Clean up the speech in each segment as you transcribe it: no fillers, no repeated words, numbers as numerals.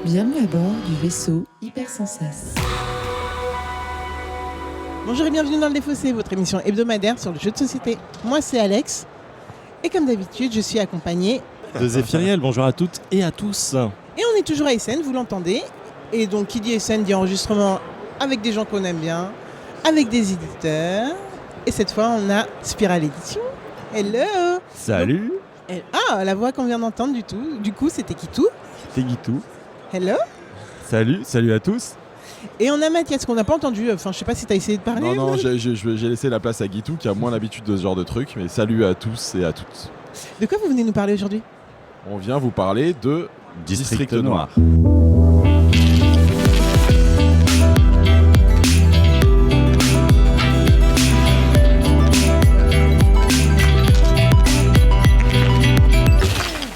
Bienvenue à bord du vaisseau Hypersensas. Bonjour et bienvenue dans le Défaussé, votre émission hebdomadaire sur le jeu de société. Moi c'est Alex, et comme d'habitude je suis accompagné de Zéphiriel. Bonjour à toutes et à tous. Et on est toujours à Essen, vous l'entendez. Et donc qui dit Essen dit enregistrement avec des gens qu'on aime bien, avec des éditeurs. Et cette fois on a Spiral Edition. Hello. Salut. Ah, la voix qu'on vient d'entendre du coup c'était Guitou. C'était Guitou. Hello. Salut à tous. Et on a Mathias qu'on n'a pas entendu, enfin je sais pas si tu as essayé de parler. Non, j'ai laissé la place à Guitou qui a moins l'habitude de ce genre de truc, mais salut à tous et à toutes. De quoi vous venez nous parler aujourd'hui ? On vient vous parler de District Noir.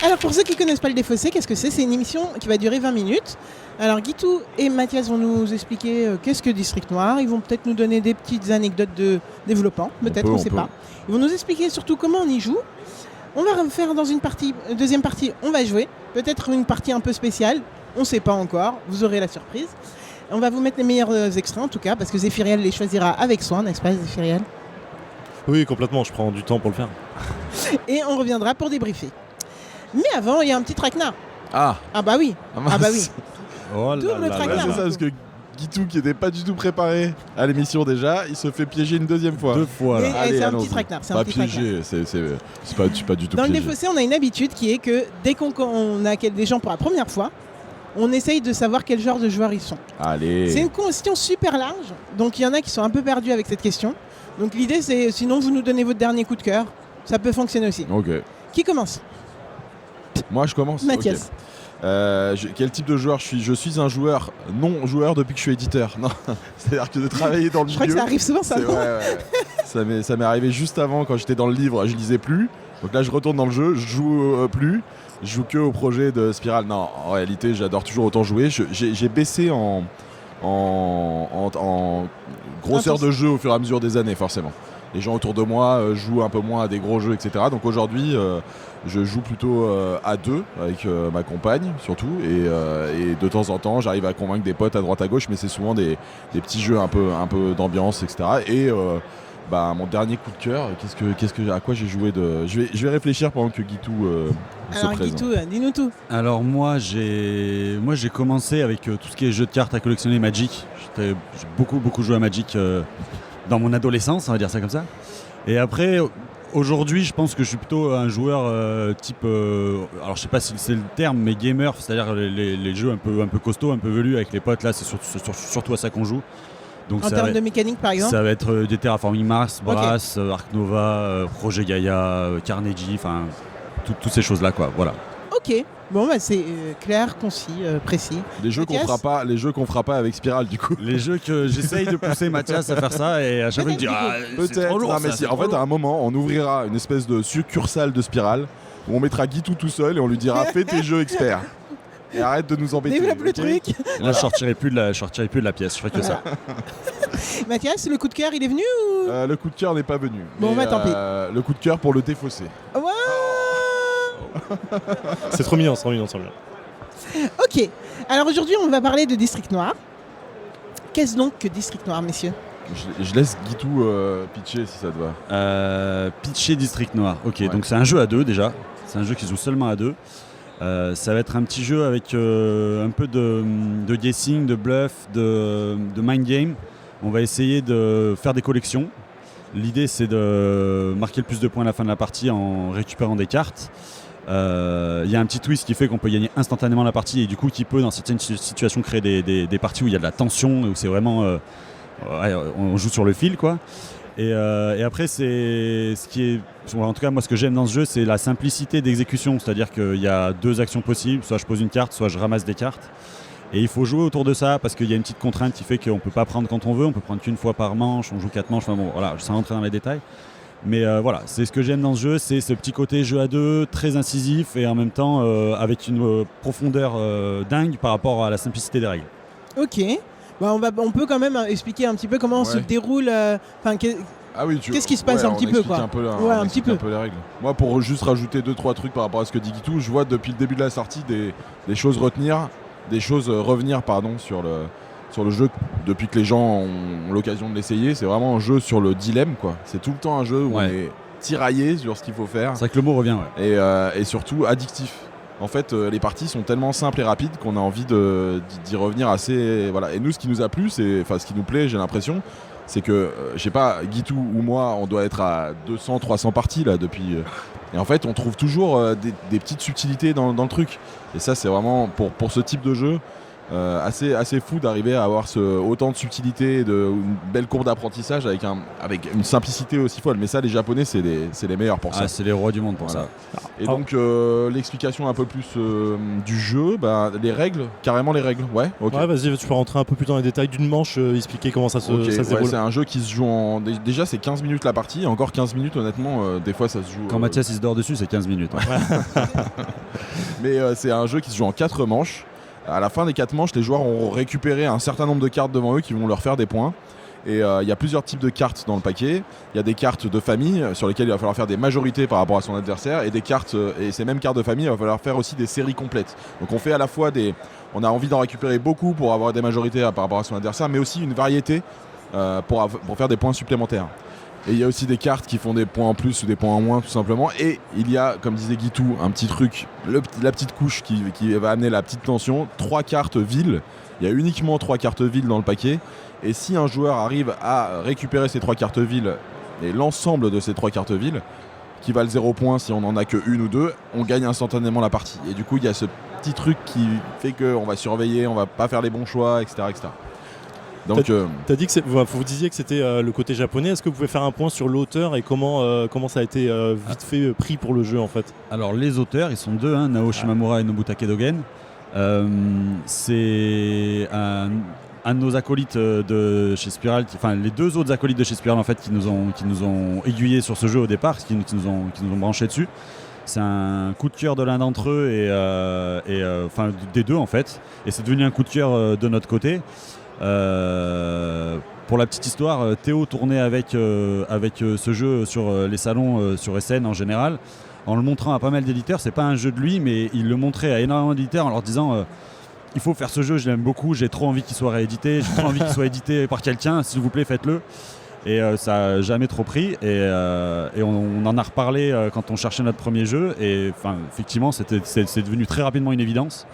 Alors pour ceux qui ne connaissent pas le Défaussé, qu'est-ce que c'est ? C'est une émission qui va durer 20 minutes. Alors Guitou et Mathias vont nous expliquer qu'est-ce que District Noir. Ils vont peut-être nous donner des petites anecdotes de développement, peut-être, on ne sait pas. Ils vont nous expliquer surtout comment on y joue. On va faire dans une deuxième partie, on va jouer. Peut-être une partie un peu spéciale, on ne sait pas encore, vous aurez la surprise. On va vous mettre les meilleurs extraits en tout cas, parce que Zéphiriel les choisira avec soin, n'est-ce pas Zéphiriel ? Oui, complètement, je prends du temps pour le faire. Et on reviendra pour débriefer. Mais avant, il y a un petit traquenard. Ah bah oui. Ah bah oui. Oh Double traquenard. c'est ça, parce que Guitou qui n'était pas du tout préparé à l'émission déjà, il se fait piéger une deuxième fois. 2 fois là. Mais c'est un petit traquenard. Pas piégé, c'est pas du tout Dans le piégé. Défaussé, on a une habitude qui est que dès qu'on a des gens pour la première fois, on essaye de savoir quel genre de joueurs ils sont. Allez. C'est une question super large, donc il y en a qui sont un peu perdus avec cette question. Donc l'idée c'est, sinon vous nous donnez votre dernier coup de cœur, ça peut fonctionner aussi. Ok. Qui commence ? Moi je commence. Mathias. Ok. Quel type de joueur je suis ? Je suis un joueur non-joueur depuis que je suis éditeur. Non, c'est-à-dire que de travailler dans le Je milieu... crois que ça arrive souvent ça, non ? Ouais. Ça m'est arrivé juste avant, quand j'étais dans le livre, je lisais plus. Donc là je retourne dans le jeu, je joue plus. Je joue que au projet de Spiral. Non, en réalité j'adore toujours autant jouer. J'ai baissé en grosseur de jeu au fur et à mesure des années forcément. Les gens autour de moi jouent un peu moins à des gros jeux, etc. Donc aujourd'hui, je joue plutôt à deux avec ma compagne surtout. Et de temps en temps, j'arrive à convaincre des potes à droite à gauche, mais c'est souvent des petits jeux un peu d'ambiance, etc. Et mon dernier coup de cœur, à quoi j'ai joué de... Je vais réfléchir pendant que Guitou se Alors présente. Guitou, dis-nous tout. Alors moi j'ai commencé avec tout ce qui est jeux de cartes à collectionner Magic. J'ai beaucoup joué à Magic dans mon adolescence, on va dire ça comme ça. Et après, aujourd'hui, je pense que je suis plutôt un joueur type... alors je sais pas si c'est le terme, mais gamer, c'est-à-dire les jeux un peu costauds, un peu velus avec les potes. Là, c'est surtout à ça qu'on joue. Donc En termes de mécanique par exemple ? Ça va être des Terraforming Mars, Brass, Ark Nova, Projet Gaia, Carnegie, enfin toutes ces choses-là, quoi. Voilà. Ok, bon c'est clair, concis, précis. Les jeux qu'on fera pas avec Spiral du coup. Les jeux que j'essaye de pousser Mathias à faire ça, et à chaque fois il me dit c'est trop lourd. Non, mais en fait, à un moment, on ouvrira une espèce de succursale de Spiral où on mettra Guitou tout seul et on lui dira fais tes jeux experts. Et arrête de nous embêter. Développe le truc. Là, je sortirai plus de la pièce, je ferai que ça. Mathias, le coup de cœur, il est venu ou... Le coup de cœur n'est pas venu. Bon, mais, tant pis. Le coup de cœur pour le Défaussé. Ouais. C'est trop mignon. Ok, alors aujourd'hui on va parler de District Noir. Qu'est-ce donc que District Noir, messieurs ? Je laisse Guitou pitcher si ça te va. Pitcher District Noir. Ok, Ouais. donc c'est un jeu à deux déjà. C'est un jeu qui se joue seulement à deux. Ça va être un petit jeu avec un peu de guessing, de bluff, de mind game. On va essayer de faire des collections. L'idée c'est de marquer le plus de points à la fin de la partie en récupérant des cartes. Il y a un petit twist qui fait qu'on peut gagner instantanément la partie et du coup qui peut dans certaines situations créer des parties où il y a de la tension, où c'est vraiment on joue sur le fil quoi. Et après c'est ce qui est, en tout cas moi ce que j'aime dans ce jeu c'est la simplicité d'exécution, c'est-à-dire qu'il y a deux actions possibles, soit je pose une carte, soit je ramasse des cartes. Et il faut jouer autour de ça parce qu'il y a une petite contrainte qui fait qu'on ne peut pas prendre quand on veut, on peut prendre qu'une fois par manche, on joue 4 manches, enfin bon voilà, sans rentrer dans les détails. Mais voilà, c'est ce que j'aime dans ce jeu, c'est ce petit côté jeu à deux, très incisif et en même temps avec une profondeur dingue par rapport à la simplicité des règles. Ok, on peut quand même expliquer un petit peu comment se déroule... Ah oui, qu'est-ce qui se passe un petit peu quoi. Un peu les règles. Moi, pour juste rajouter 2-3 trucs par rapport à ce que dit Guitou, je vois depuis le début de la sortie des choses retenir des choses revenir sur le jeu depuis que les gens ont l'occasion de l'essayer. C'est vraiment un jeu sur le dilemme, quoi. C'est tout le temps un jeu où on est tiraillé sur ce qu'il faut faire. C'est vrai que le mot revient, et surtout addictif. En fait, les parties sont tellement simples et rapides qu'on a envie d'y revenir assez. Voilà. Et nous, ce qui nous a plu, ce qui nous plaît, j'ai l'impression, c'est que, je sais pas, Guitou ou moi, on doit être à 200, 300 parties là depuis. Et en fait, on trouve toujours des petites subtilités dans le truc. Et ça, c'est vraiment pour ce type de jeu. Assez fou d'arriver à avoir autant de subtilité et une belle courbe d'apprentissage avec une simplicité aussi folle. Mais ça, les Japonais, c'est les meilleurs pour ça. C'est les rois du monde pour ça. Et donc, l'explication un peu plus du jeu, les règles, carrément les règles. Ouais, ok. Ouais, vas-y, tu peux rentrer un peu plus dans les détails d'une manche, expliquer comment ça se déroule. C'est un jeu qui se joue déjà, c'est 15 minutes la partie. Encore 15 minutes, honnêtement, des fois, ça se joue. Quand Mathias il se dort dessus, c'est 15 minutes. Mais c'est un jeu qui se joue en 4 manches. À la fin des 4 manches, les joueurs ont récupéré un certain nombre de cartes devant eux qui vont leur faire des points. Et il y a plusieurs types de cartes dans le paquet. Il y a des cartes de famille sur lesquelles il va falloir faire des majorités par rapport à son adversaire. Et ces mêmes cartes de famille, il va falloir faire aussi des séries complètes. Donc on fait à la fois on a envie d'en récupérer beaucoup pour avoir des majorités par rapport à son adversaire, mais aussi une variété pour faire des points supplémentaires. Et il y a aussi des cartes qui font des points en plus ou des points en moins, tout simplement. Et il y a, comme disait Guitou, un petit truc, la petite couche qui va amener la petite tension. 3 cartes villes. Il y a uniquement 3 cartes villes dans le paquet. Et si un joueur arrive à récupérer ces 3 cartes villes et l'ensemble de ces 3 cartes villes, qui valent 0 points si on n'en a que une ou deux, on gagne instantanément la partie. Et du coup, il y a ce petit truc qui fait qu'on va surveiller, on va pas faire les bons choix, etc. etc. Donc, t'as dit que vous disiez que c'était le côté japonais. Est-ce que vous pouvez faire un point sur l'auteur et comment ça a été vite fait pris pour le jeu en fait? Alors les auteurs, ils sont deux, Nao Shimamura et Nobutake Dogen. C'est un de nos acolytes de chez Spiral, les 2 autres acolytes de chez Spiral en fait, qui nous ont aiguillés sur ce jeu au départ, qui nous ont branchés dessus. C'est un coup de cœur de l'un d'entre eux des deux en fait, et c'est devenu un coup de cœur de notre côté. Pour la petite histoire, Théo tournait avec ce jeu sur les salons sur SN en général, en le montrant à pas mal d'éditeurs. C'est pas un jeu de lui, mais il le montrait à énormément d'éditeurs en leur disant il faut faire ce jeu, je l'aime beaucoup, j'ai trop envie qu'il soit réédité, j'ai trop envie qu'il soit édité par quelqu'un, s'il vous plaît faites-le. Et ça n'a jamais trop pris, et on en a reparlé quand on cherchait notre premier jeu, et effectivement c'est devenu très rapidement une évidence.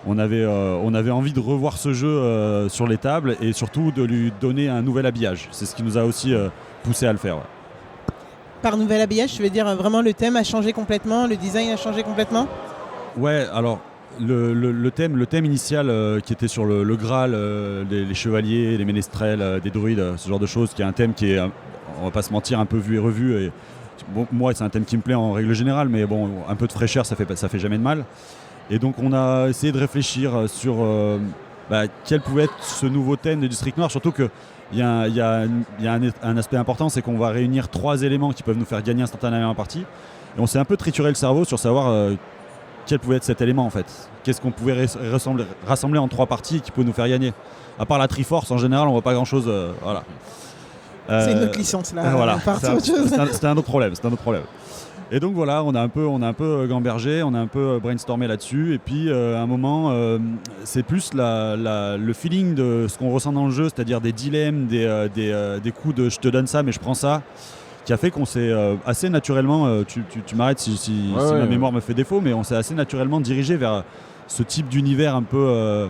On avait envie de revoir ce jeu sur les tables et surtout de lui donner un nouvel habillage. C'est ce qui nous a aussi poussé à le faire. Ouais. Par nouvel habillage, tu veux dire vraiment le thème a changé complètement, le design a changé complètement? Ouais, alors le thème initial qui était sur le Graal, les chevaliers, les ménestrels, des druides, ce genre de choses, qui est un thème qui est, on va pas se mentir, un peu vu et revu. Et, bon, moi, c'est un thème qui me plaît en règle générale, mais bon, un peu de fraîcheur, ça fait jamais de mal. Et donc on a essayé de réfléchir sur quel pouvait être ce nouveau thème de District Noir, surtout qu'il y a un aspect important, c'est qu'on va réunir 3 éléments qui peuvent nous faire gagner instantanément la partie. Et on s'est un peu trituré le cerveau sur savoir quel pouvait être cet élément en fait. Qu'est-ce qu'on pouvait rassembler en 3 parties qui peut nous faire gagner. À part la Triforce, en général, on voit pas grand-chose. Voilà. C'est une autre licence là. Voilà. C'était un autre problème. Et donc voilà, on a un peu gambergé, on a un peu brainstormé là-dessus. Et puis à un moment, c'est plus le feeling de ce qu'on ressent dans le jeu, c'est-à-dire des dilemmes, des coups de je te donne ça mais je prends ça, qui a fait qu'on s'est assez naturellement, tu m'arrêtes si ma mémoire me fait défaut, mais on s'est assez naturellement dirigé vers ce type d'univers un peu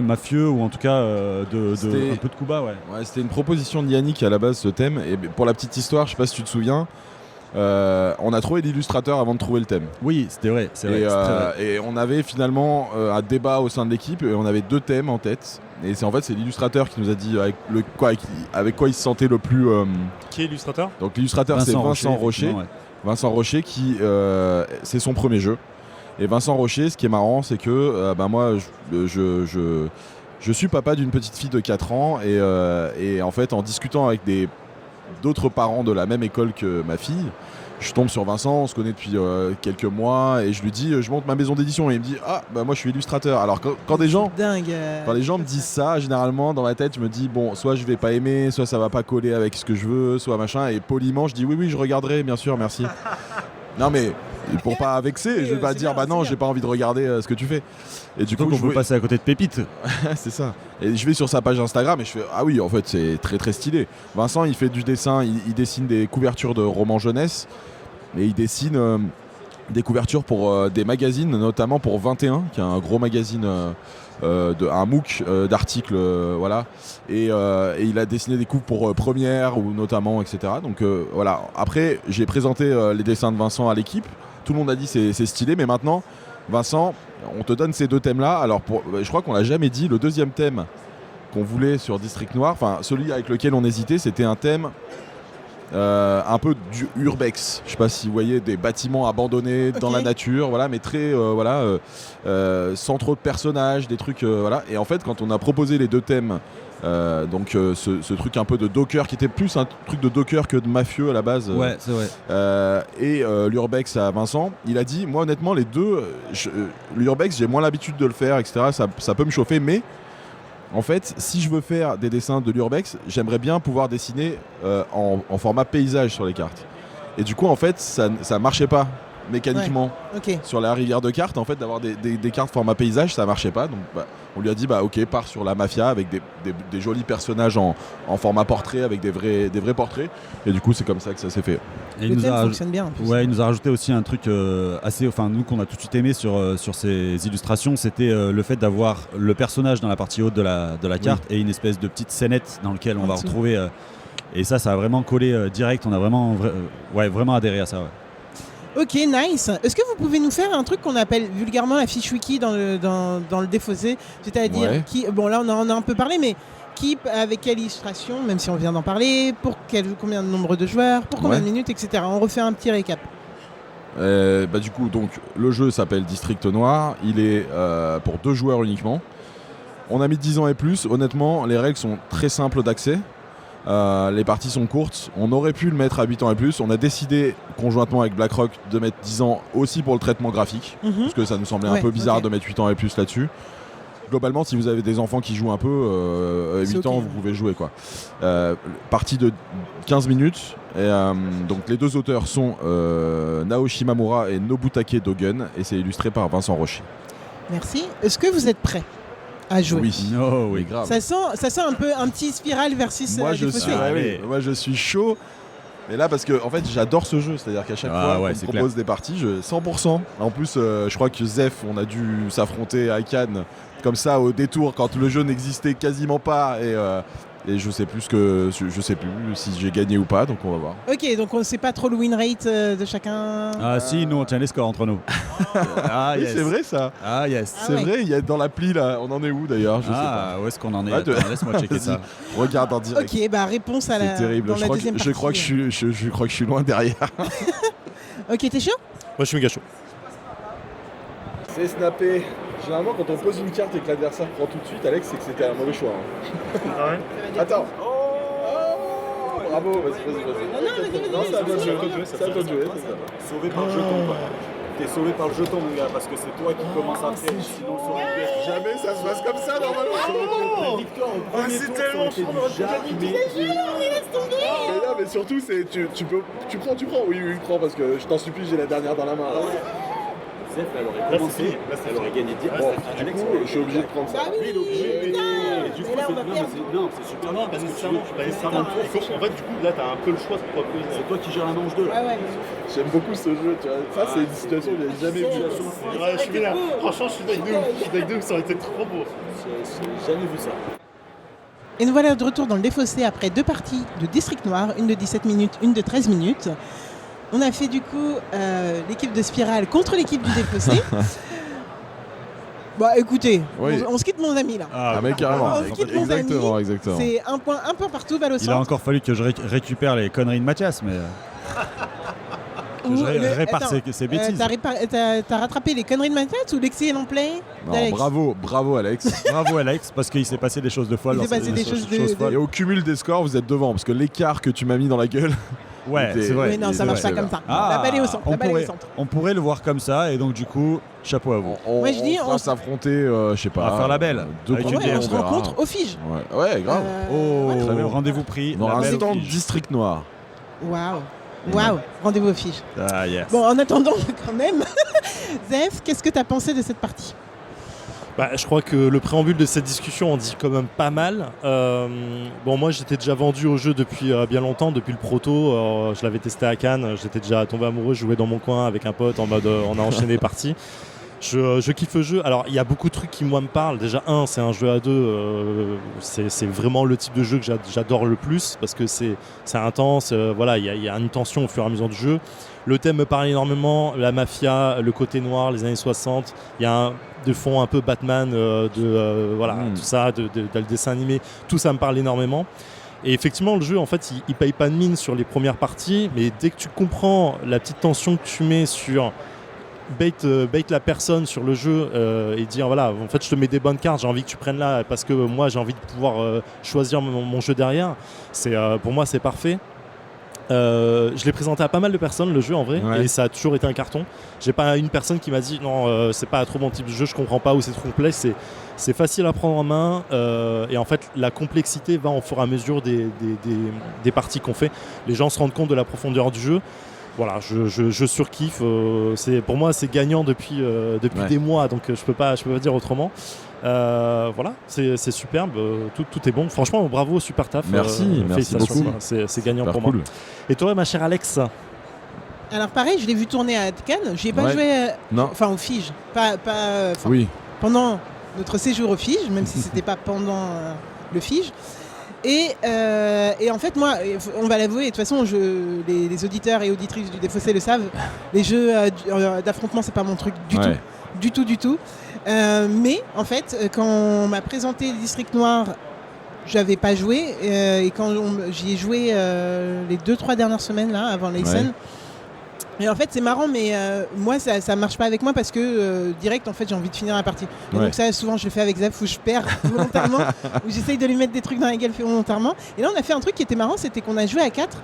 mafieux, ou en tout cas un peu de Kuba. Ouais, c'était une proposition de Yannick à la base, ce thème. Et pour la petite histoire, je sais pas si tu te souviens, on a trouvé l'illustrateur avant de trouver le thème. Oui, c'était vrai. Et on avait finalement un débat au sein de l'équipe, et on avait 2 thèmes en tête. Et c'est l'illustrateur qui nous a dit avec quoi il se sentait le plus. Qui est l'illustrateur ? Donc l'illustrateur, c'est Vincent Rocher. Ouais. Vincent Rocher qui c'est son premier jeu. Et Vincent Rocher, ce qui est marrant, c'est que moi je suis papa d'une petite fille de 4 ans, et en fait en discutant avec d'autres parents de la même école que ma fille, je tombe sur Vincent, on se connaît depuis quelques mois, et je lui dis je monte ma maison d'édition, et il me dit moi je suis illustrateur. Alors quand les gens me disent ça, généralement dans ma tête je me dis bon, soit je vais pas aimer, soit ça va pas coller avec ce que je veux, soit machin, et poliment je dis oui je regarderai, bien sûr, merci. Non mais Et pour pas vexer, je vais pas c'est dire bien, bah non, c'est j'ai pas envie de regarder ce que tu fais. Et du Donc coup, on peut passer à côté de Pépite. c'est ça. Et je vais sur sa page Instagram et je fais ah oui, en fait c'est très très stylé. Vincent, il fait du dessin, il dessine des couvertures de romans jeunesse et il dessine des couvertures pour des magazines, notamment pour 21, qui est un gros magazine, un MOOC d'articles, voilà. Et il a dessiné des coups pour Première ou notamment, etc. Donc voilà. Après, j'ai présenté les dessins de Vincent à l'équipe. Tout le monde a dit c'est stylé, mais maintenant, Vincent, on te donne ces deux thèmes-là. Alors, je crois qu'on l'a jamais dit. Le deuxième thème qu'on voulait sur District Noir, enfin celui avec lequel on hésitait, c'était un thème un peu du urbex. Je sais pas si vous voyez des bâtiments abandonnés dans la nature, voilà, mais très sans trop de personnages, des trucs voilà. Et en fait, quand on a proposé les deux thèmes, ce truc un peu de docker qui était plus un truc de docker que de mafieux à la base, Ouais, c'est vrai. et l'urbex à Vincent, il a dit moi honnêtement les deux, l'urbex j'ai moins l'habitude de le faire, etc. Ça peut me chauffer, mais en fait, si je veux faire des dessins de l'urbex, j'aimerais bien pouvoir dessiner en format paysage sur les cartes. Et du coup, en fait, ça marchait pas mécaniquement. Ok. Sur la rivière de cartes, en fait, d'avoir des cartes format paysage, ça marchait pas. Donc, on lui a dit, ok, pars sur la mafia avec des jolis personnages en format portrait, avec des vrais portraits. Et du coup, c'est comme ça que ça s'est fait. Et Le thème fonctionne bien en plus. Ouais, il nous a rajouté aussi un truc nous qu'on a tout de suite aimé sur ces illustrations, c'était le fait d'avoir le personnage dans la partie haute de la carte et une espèce de petite scénette dans laquelle on va dessous. retrouver. Et ça a vraiment collé direct. On a vraiment adhéré à ça. Ouais. Ok, nice. Est-ce que vous pouvez nous faire un truc qu'on appelle vulgairement la fiche wiki dans le défaussé, c'est-à-dire là on en a un peu parlé, mais qui, avec quelle illustration, même si on vient d'en parler, pour combien de nombre de joueurs, pour combien de minutes, etc. On refait un petit récap. Du coup, donc, le jeu s'appelle District Noir. Il est pour 2 joueurs uniquement. On a mis 10 ans et plus. Honnêtement, les règles sont très simples d'accès. Les parties sont courtes. On aurait pu le mettre à 8 ans et plus. On a décidé conjointement avec BlackRock de mettre 10 ans aussi pour le traitement graphique. Parce que ça nous semblait un peu bizarre de mettre 8 ans et plus là-dessus. Globalement, si vous avez des enfants qui jouent un peu, 8 ans, vous pouvez jouer, quoi. Partie de 15 minutes. Et, donc les deux auteurs sont Naoshi Mamura et Nobutake Dogen. Et c'est illustré par Vincent Rocher. Merci. Est-ce que vous êtes prêts à jouer? Oui, grave. Ça sent un peu un petit Spiral versus Moi, Défaussé. moi, je suis chaud. Et là, parce que en fait, j'adore ce jeu. C'est-à-dire qu'à chaque fois qu'on me propose des parties, 100%. En plus, je crois que Zef, on a dû s'affronter à Cannes comme ça au détour quand le jeu n'existait quasiment pas. Et je sais plus si j'ai gagné ou pas, donc on va voir. Ok, donc on ne sait pas trop le win rate de chacun. Ah si, nous on tient les scores entre nous. Oui, c'est vrai ça. Ah yes. Ah C'est ouais. vrai, il y a dans l'appli là. On en est où d'ailleurs? Je sais pas. Où est-ce qu'on en est? Ah, Attends, laisse-moi checker ça. Regarde en direct. Ok, réponse à C'est terrible. dans Je la crois, deuxième je partie. crois que je crois que je suis loin derrière. Ok, t'es chaud? Moi je suis méga chaud. C'est snappé. Généralement, quand on pose une carte et que l'adversaire prend tout de suite, Alex, c'est que c'était un mauvais choix. Ah ouais? Attends. Bravo, vas-y. Non, c'est à toi de jouer. C'est à toi de jouer, c'est ça. Sauvé par le jeton, quoi. T'es sauvé par le jeton, mon gars, parce que c'est toi qui commence après. Sinon, ça aurait pu être Jamais ça se passe comme ça normalement. la victoire au premier tour, ça aurait été du jamais. Mais non, mais surtout, c'est tu prends. Oui, prends parce que je t'en supplie, j'ai la dernière dans la main. Zef, elle aurait commencé, elle aurait gagné 10 Bon, du coup, je suis obligé de prendre ça. Oui, il est obligé. Et du coup, c'est super bien parce que tu veux En fait, du coup, là, t'as un peu le choix de toi. c'est toi qui gères la manche 2 là. Ouais. J'aime beaucoup ce jeu, tu vois. Ça, c'est une situation que j'ai jamais vue. Je suis là. Franchement, je suis avec deux, ça aurait été trop beau. J'ai jamais vu ça. Et nous voilà de retour dans le défaussé après 2 parties de District Noir, une de 17 minutes, une de 13 minutes. On a fait du coup l'équipe de Spiral contre l'équipe du défaussé. Écoutez, Oui. on se quitte mon ami là. Ah, mais carrément. On se quitte mon ami. Exactement. C'est un point partout, balle au Il a centre. encore fallu que je récupère les conneries de Mathias, mais que je répare ses bêtises. T'as rattrapé les conneries de Mathias ou l'excellent play Non, d'Alex? bravo Alex. Bravo Alex, parce qu'il s'est passé des choses de folles. Il s'est passé des choses de- folles. Et au cumul des scores, vous êtes devant parce que l'écart que tu m'as mis dans la gueule. Ouais, c'est vrai. Oui, non, ça c'est marche vrai. pas comme ça. Ah, la balle est au centre. on pourrait le voir comme ça, et donc du coup, chapeau à vous. Moi, je dis, on va on- s'affronter, je sais pas. On va faire la belle, Deux avec contre une Ouais, deux, on se verra. rencontre au Fige. Ouais, grave. Oh, très bien. rendez-vous pris. Dans la un belle stand fige. District Noir. Waouh. Waouh, rendez-vous aux fiches. Ah yes. Bon, en attendant, quand même, Zef, qu'est-ce que tu as pensé de cette partie ? Je crois que le préambule de cette discussion en dit quand même pas mal. Moi j'étais déjà vendu au jeu depuis bien longtemps, depuis le proto. Je l'avais testé à Cannes, j'étais déjà tombé amoureux, je jouais dans mon coin avec un pote en mode on a enchaîné les parties. Je kiffe le jeu. Alors il y a beaucoup de trucs qui moi me parlent. Déjà c'est un jeu à deux. C'est vraiment le type de jeu que j'adore le plus parce que c'est intense. Il y a une tension au fur et à mesure du jeu. Le thème me parle énormément. La mafia, le côté noir, les années 60. Il y a de fond un peu Batman, tout ça, le dessin animé. Tout ça me parle énormément. Et effectivement, le jeu, en fait, il paye pas de mine sur les premières parties, mais dès que tu comprends la petite tension que tu mets sur bait la personne sur le jeu et dire voilà, en fait, je te mets des bonnes cartes, j'ai envie que tu prennes là parce que moi, j'ai envie de pouvoir choisir mon jeu derrière. Pour moi, c'est parfait. Je l'ai présenté à pas mal de personnes le jeu en vrai et ça a toujours été un carton. J'ai pas une personne qui m'a dit non c'est pas trop mon type de jeu, je comprends pas ou c'est trop complexe. C'est facile à prendre en main et en fait la complexité va au fur et à mesure des parties qu'on fait. Les gens se rendent compte de la profondeur du jeu. Voilà, je surkiffe. Pour moi c'est gagnant depuis des mois, donc je peux pas dire autrement. C'est superbe, tout est bon. Franchement, bravo, super taf. Merci félicitations, beaucoup. C'est gagnant super pour cool. moi. Et toi, ma chère Alex? Alors pareil, je l'ai vu tourner à Cannes. J'y ai pas joué, enfin au Fige, Oui. pendant notre séjour au Fige, même si c'était pas pendant le Fige. Et en fait, moi, on va l'avouer, de toute façon, les auditeurs et auditrices du Défaussé le savent, les jeux d'affrontement, c'est pas mon truc du tout. Mais en fait, quand on m'a présenté District Noir, j'avais pas joué. Et quand j'y ai joué les 2-3 dernières semaines là, avant l'Essen. Et en fait, c'est marrant, mais moi, ça marche pas avec moi parce que direct, en fait, j'ai envie de finir la partie. Et donc ça, souvent, je le fais avec Zef où je perds volontairement, où j'essaye de lui mettre des trucs dans la gueule volontairement. Et là, on a fait un truc qui était marrant, c'était qu'on a joué à 4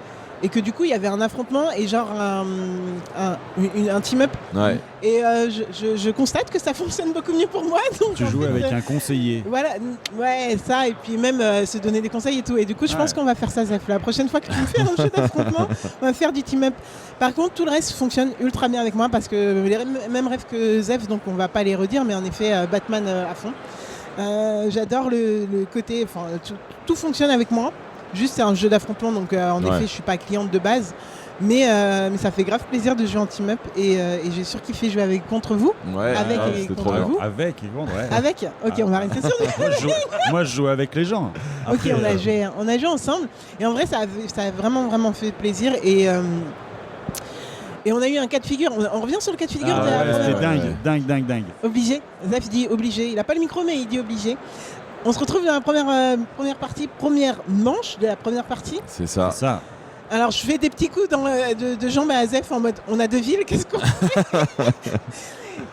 et que du coup, il y avait un affrontement et genre un team-up. Ouais. Et je constate que ça fonctionne beaucoup mieux pour moi. Donc, Tu joues avec un conseiller. Voilà, ouais, ça, et puis même se donner des conseils et tout. Et du coup, je pense qu'on va faire ça, Zef. La prochaine fois que tu me fais un jeu d'affrontement, on va faire du team-up. Par contre, tout le reste fonctionne ultra bien avec moi parce que les mêmes rêves que Zef, donc on va pas les redire, mais en effet, Batman à fond. J'adore le côté, enfin, tout fonctionne avec moi. Juste, c'est un jeu d'affrontement, donc en effet, je suis pas cliente de base. Mais ça fait grave plaisir de jouer en team-up et j'ai surkiffé jouer contre vous. Ouais, avec et c'était contre trop bien. vous. Avec et contre, ouais. Avec. Ok, on va rester sur Moi, je joue avec les gens. Après, Ok, on a joué ensemble. Et en vrai, ça a vraiment fait plaisir. Et on a eu un cas de figure. On revient sur le cas de figure de la c'était dingue. Obligé. Zaf dit obligé. Il n'a pas le micro, mais il dit obligé. On se retrouve dans la première manche de la première partie. C'est ça. Alors, je fais des petits coups de jambes à Zef en mode on a deux villes, qu'est-ce qu'on fait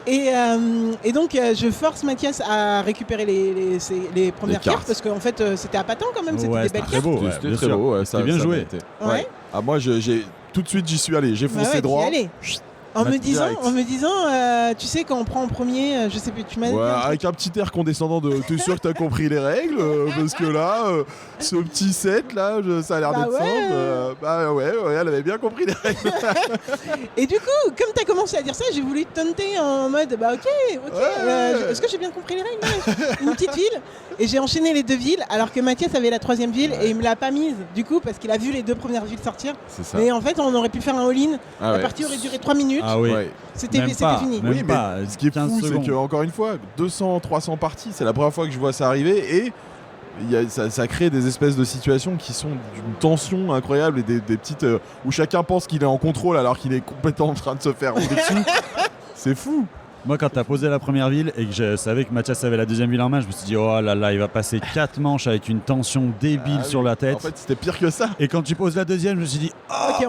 et donc, je force Mathias à récupérer les premières cartes parce qu'en fait, c'était appâtant quand même, c'était des belles cartes. Beau, C'était très beau. C'est bien joué. Ouais. Ah, moi, tout de suite, j'y suis allé. J'ai foncé droit. En me disant, tu sais, quand on prend en premier, je sais plus, tu m'as dit. Ouais, avec un petit air condescendant de t'es sûr que t'as compris les règles parce que là, ce petit set là, ça a l'air d'être simple. Ouais, elle avait bien compris les règles. Et du coup, comme t'as commencé à dire ça, j'ai voulu te taunter en mode est-ce que j'ai bien compris les règles? Une petite ville. Et j'ai enchaîné les deux villes alors que Mathias avait la troisième ville et il me l'a pas mise du coup parce qu'il a vu les deux premières villes sortir. C'est ça. Mais en fait, on aurait pu faire un all-in. La partie aurait duré 3 minutes. Ah oui. C'était fini. Même pas. Ce qui est fou, c'est que encore une fois, 200-300 parties, c'est la première fois que je vois ça arriver et ça crée des espèces de situations qui sont d'une tension incroyable et des petites où chacun pense qu'il est en contrôle alors qu'il est complètement en train de se faire rouler dessus. C'est fou. Moi, quand t'as posé la première ville et que je savais que Mathias avait la deuxième ville en main, je me suis dit, oh là là, il va passer 4 manches avec une tension débile sur la tête. En fait, c'était pire que ça. Et quand tu poses la deuxième, je me suis dit,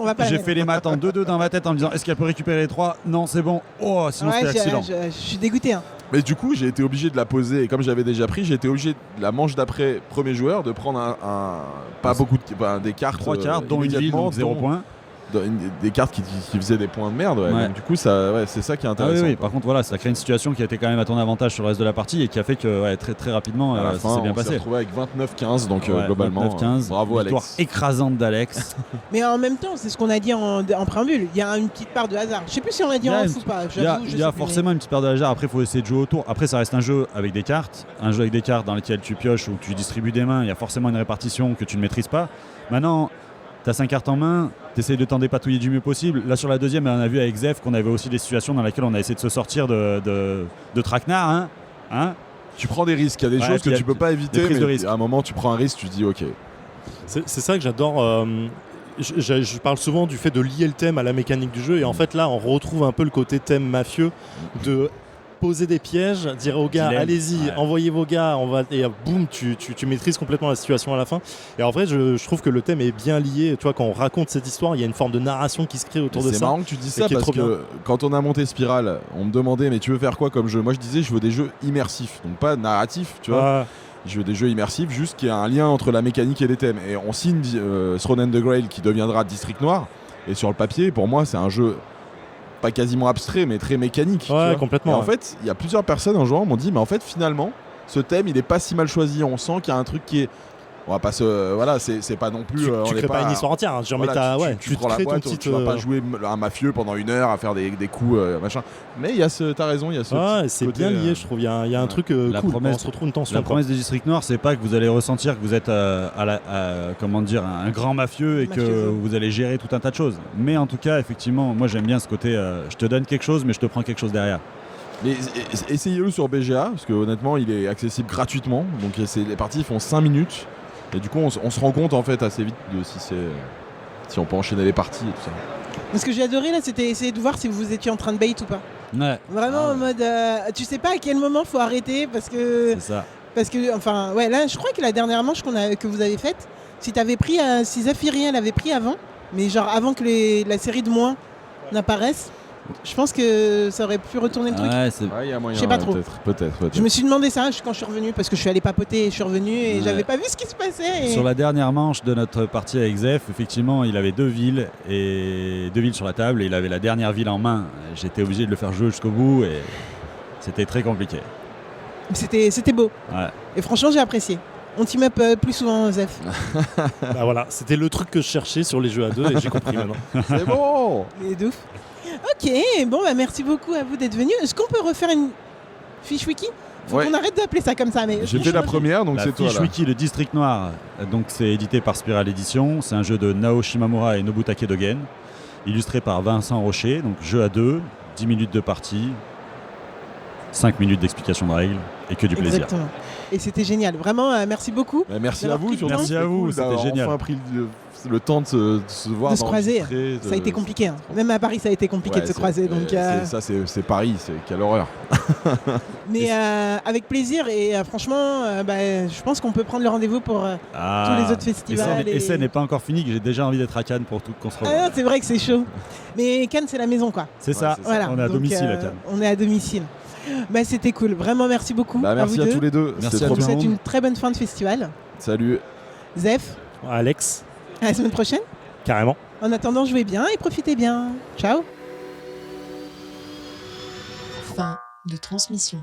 on va pas j'ai fait les maths en 2-2 dans ma tête en me disant, est-ce qu'elle peut récupérer les 3 ? Non, c'est bon. Oh, sinon c'était accident. Je suis dégoûté. Mais du coup, j'ai été obligé de la poser. Et comme j'avais déjà pris, j'ai été obligé, la manche d'après, premier joueur, de prendre pas beaucoup des cartes. 3 cartes, dont une ville, donc 0 points. des cartes qui faisaient des points de merde. Ouais. Ouais. Donc, du coup, c'est ça qui est Ah intéressant. oui. Par contre, voilà, ça crée une situation qui a été quand même à ton avantage sur le reste de la partie et qui a fait que très très rapidement À la ça fin, s'est bien on s'est passé. retrouvé avec 29-15, donc Ouais, globalement, 29-15, bravo victoire Alex. écrasante d'Alex. Mais en même temps, c'est ce qu'on a dit en préambule. Il y a une petite part de hasard. Je sais plus si on l'a dit en off ou pas. Il y a, J'avoue, je il y a sais plus, forcément une petite part de hasard. Après, il faut essayer de jouer autour. Après, ça reste un jeu avec des cartes dans lesquelles tu pioches ou tu distribues des mains. Il y a forcément une répartition que tu ne maîtrises pas. Maintenant, tu as 5 cartes en main, tu essayes de t'en dépatouiller du mieux possible. Là, sur la deuxième, on a vu avec Zef qu'on avait aussi des situations dans lesquelles on a essayé de se sortir de traquenard. Hein. Tu prends des risques, il y a des choses que tu peux pas éviter, prises de mais risque. à un moment tu prends un risque, tu te dis ok. C'est ça que j'adore. Je parle souvent du fait de lier le thème à la mécanique du jeu et en fait là on retrouve un peu le côté thème mafieux de poser des pièges, dire aux gars Dilemme. allez-y, Ouais. envoyez vos gars, et boum, tu maîtrises complètement la situation à la fin. Et en vrai je trouve que le thème est bien lié, tu vois, quand on raconte cette histoire, il y a une forme de narration qui se crée autour de C'est ça. marrant que tu dis ça qui est parce trop bien. que quand on a monté Spiral, on me demandait mais tu veux faire quoi comme jeu? Moi je disais je veux des jeux immersifs, donc pas narratifs, tu vois. Ah, Je veux des jeux immersifs, juste qu'il y a un lien entre la mécanique et les thèmes. Et on signe Throne and the Grail qui deviendra District Noir. Et sur le papier, pour moi, c'est un jeu pas quasiment abstrait, mais très mécanique. tu Ouais, vois. complètement, Et en ouais. fait, il y a plusieurs personnes en jouant m'ont dit, mais en fait, finalement, ce thème, il est pas si mal choisi. On sent qu'il y a un truc qui est. On va pas se. Voilà, c'est pas non plus. tu on est crées pas une histoire entière, hein. Genre, mais voilà, tu tu prends la crées ton boîte, petit. tu vas pas jouer un mafieux pendant 1 heure à faire des coups, machin. Mais il y a t'as raison, il y a ce. Ouais, petit c'est côté, bien lié, je trouve. Il y a un truc La cool. promesse- On se retrouve une tension. La quoi. promesse des Districts Noirs, c'est pas que vous allez ressentir que vous êtes comment dire, un grand mafieux et que Mafioso. vous allez gérer tout un tas de choses. Mais en tout cas, effectivement, moi j'aime bien ce côté je te donne quelque chose, mais je te prends quelque chose derrière. Mais essayez-le sur BGA, parce que honnêtement, il est accessible gratuitement. Donc les parties font 5 minutes. Et du coup, on se rend compte en fait assez vite de si on peut enchaîner les parties et tout ça. Ce que j'ai adoré là, c'était essayer de voir si vous étiez en train de bait ou pas. Ouais, Vraiment Ah en mode, tu sais pas à quel moment faut arrêter parce que c'est ça. enfin ouais là je crois que la dernière manche que vous avez faite, si t'avais pris, si Zafirien l'avait pris avant, mais genre avant que la série de moins n'apparaisse, je pense que ça aurait pu retourner le truc. Ouais, c'est Ouais, il y a moyen. Je sais pas trop. Peut-être. Je me suis demandé ça quand je suis revenu parce que je suis allé papoter et je suis revenu et Ouais. j'avais pas vu ce qui se passait. Et... Sur la dernière manche de notre partie avec Zef, effectivement, il avait 2 villes sur la table et il avait la dernière ville en main. J'étais obligé de le faire jouer jusqu'au bout et c'était très compliqué. C'était beau. Ouais. Et franchement j'ai apprécié. On team up plus souvent Zef. Bah voilà, c'était le truc que je cherchais sur les jeux à deux et j'ai compris maintenant. C'est bon. Et de ouf. Ok, bon bah merci beaucoup à vous d'être venus. Est-ce qu'on peut refaire une fiche wiki? Faut Ouais. qu'on arrête d'appeler ça comme ça. Mais J'ai fait la première, donc La c'est toi fiche là. wiki, le District Noir, donc c'est édité par Spiral Edition. C'est un jeu de Nao Shimamura et Nobutake Dogen, illustré par Vincent Rocher. Donc jeu à 2, 10 minutes de partie, 5 minutes d'explication de règles et que du plaisir. Exactement. Et c'était génial. Vraiment, merci beaucoup. Bah, merci D'avoir à vous. pris le surtout, temps. Merci à vous, cool c'était d'avoir génial. enfin pris le temps de se voir, De se croiser. d'enregistrer, Ça a été compliqué. Hein. Même à Paris, ça a été compliqué de se croiser. Donc, c'est Paris, c'est quelle horreur. mais avec plaisir. Et franchement, je pense qu'on peut prendre le rendez-vous pour tous les autres festivals. Et ça n'est pas encore fini, que j'ai déjà envie d'être à Cannes pour tout qu'on se revoie. Ah non, c'est vrai que c'est chaud. Mais Cannes, c'est la maison, quoi. C'est ça, c'est ça. Voilà. on est à Donc, domicile à Cannes. On est à domicile. Bah, c'était cool. Vraiment, merci beaucoup. Bah, merci à à vous tous deux. les deux. Merci C'était à trop Je vous bien. souhaite une très bonne fin de festival. Salut. Zef, Alex, à la semaine prochaine. carrément. En attendant, jouez bien et profitez bien. Ciao. Fin de transmission.